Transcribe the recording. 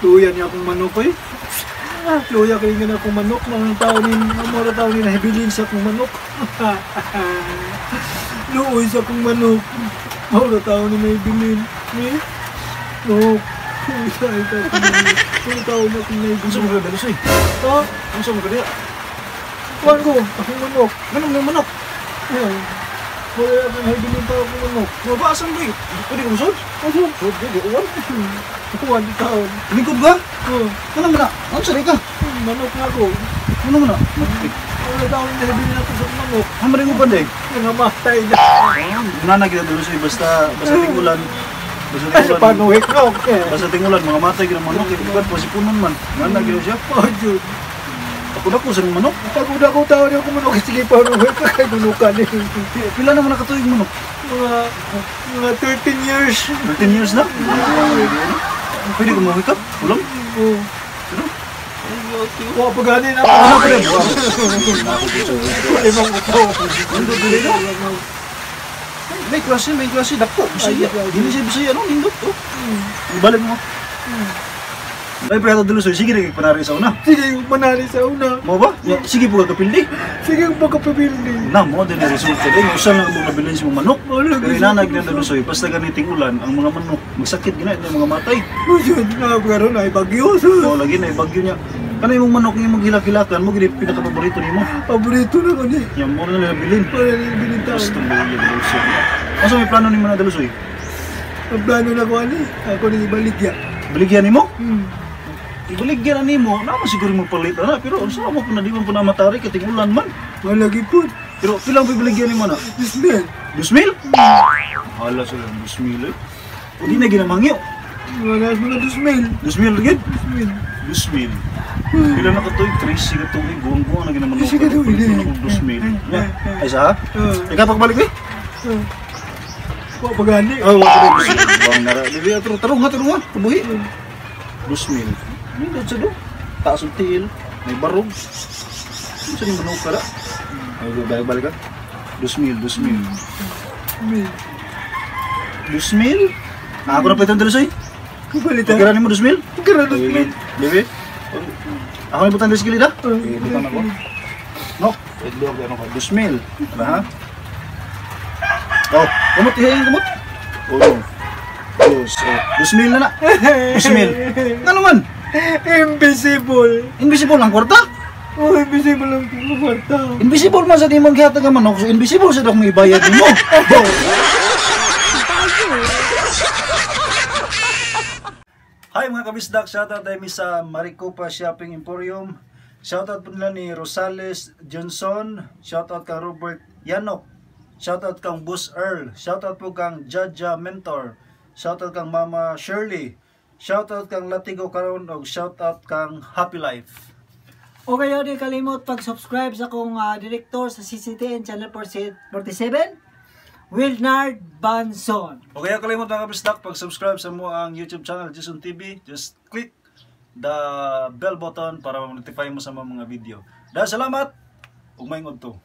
Luya niya akong manok eh. Luya kayo nga akong manok. Mga tao ni nahibilin sa akong manok. Luoy sa akong manok. Mga tao ni nahibilin. No. Mga tao na akong nahibilin. Ano sa mga dalos eh? Ha? Ano sa mga kaya? Kuhan ko, akong manok. Ganun ng manok. Wala akong nahibilin pa akong manok. Mabaasan ba eh? Pwede ka masod? Ano? Sod ka, di uwan. Kuhan di taon. Lingkod ka? Oh, Ano mo na? Ano sa ka? manok na ako. Ano mo na? Wala tao na nahibilin ako sa manok. Hamarin mo pa din. Nangamatay na. Nanag na dalos eh. Basta tingulan. Ay, paano ikaw? Basta tingulan, mga matay ka ng manok. Ibukat po si punon man. Nanag yun siya. Oh, Jud. Ako na po sa manok. Pagod ako tao niya ako manok. Sige, paano ikaw kay manukan eh. Pila naman nakatuig manok? Mga 13 years. 13 years na? Pwede ko mahuwi ka? Ulam? Oo. Wala pa ganin ako. Ano pa rin? Limang ito. May klase, dako. Bisaya. Hindi siya bisaya, no? Nindot, to. Ibalik mo. Ay, pero ito dulo, sige rin panari sa una. Sige, manali sa una. Mo ba? Sige po ka kapildi. Sige, pagkapabili. Na mo din ang result ka din. Usan lang itong nabilin sa mga manok. Pero inanag na dalusoy, basta ganiting ulan, ang mga manok, magsakit ginait na mga matay. Oh, Jud, nakapagkaroon na ibagyo. Oo, lagi na ibagyo niya. Kanay mong manok niya maghilakilakan, mo gini pinaka-paborito ni mo. Paborito na ko niya. Yan mo na nabilin. Wala nang binitaw. Gusto mo yung dalusoy. Asa may plano ni mo na dalusoy? Ang plano na ko ani. Ako nang ibalik ya. Baligyan ni mo? Ibaligyan na ni mo, naman siguro magpalit na, pero saan mo po na di mo po na matari kating ulan man. Wala gipod. Pero pilang bibaligyan ni mo na? Dismel. 2,000? Hala sila, 2,000 eh. O di na ginamangyo. Wala mga dismel. 2,000 lagi? Dismel. 2,000. Pila na katoy, 3 ka tuig, buwang-buwang na ginamanok. 3 ka tuig, eh. 2,000. Ay sa ha? Ikaw pagbalik eh? Wala pa gani. Oh, wala pa rin. Buwang nara. Tarong nga, kabuhi. 2,000. Hindi sa do. Taas ang tiil. May barog. Ano sa yung manok ka na? Ay, balik ka. 2,000. 2,000? Ako na pa itong dalusoy. Kupalitan. Pagkaranin mo 2,000? Pagkaranin dismel. Bebe? Ako na ibutan sa kilid ha? Ibutan ako. No? Pwede ako ka. 2,000. Ano ha? Oh, kumot. Ihayin kumot. Oh. 2,000 na na. 2,000. Ano man? Invisible. Invisible ang kwarta? Oh, invisible ang kwarta. Invisible man sa di mong gihatag ang manok, so invisible sa dakong ibayad mo. Hi mga kabisdak, shoutout tayo sa Maricopa Shopping Emporium. Shoutout po nila ni Rosales Johnson. Shoutout kang Robert Yanok. Shoutout kang Boss Earl. Shoutout po kang Jaja Mentor. Shoutout kang Mama Shirley. Shoutout kang Latigo Karon o shoutout kang Happy Life. O kayo di kalimot pag-subscribe sa akong director sa CCTN Channel 47, Wilnard Banson. O kaya kalimot mga kabisdak, pag-subscribe sa mo ang YouTube channel, Jason TV, just click the bell button para ma-notify mo sa mga video. Dahil salamat, ug maingod to.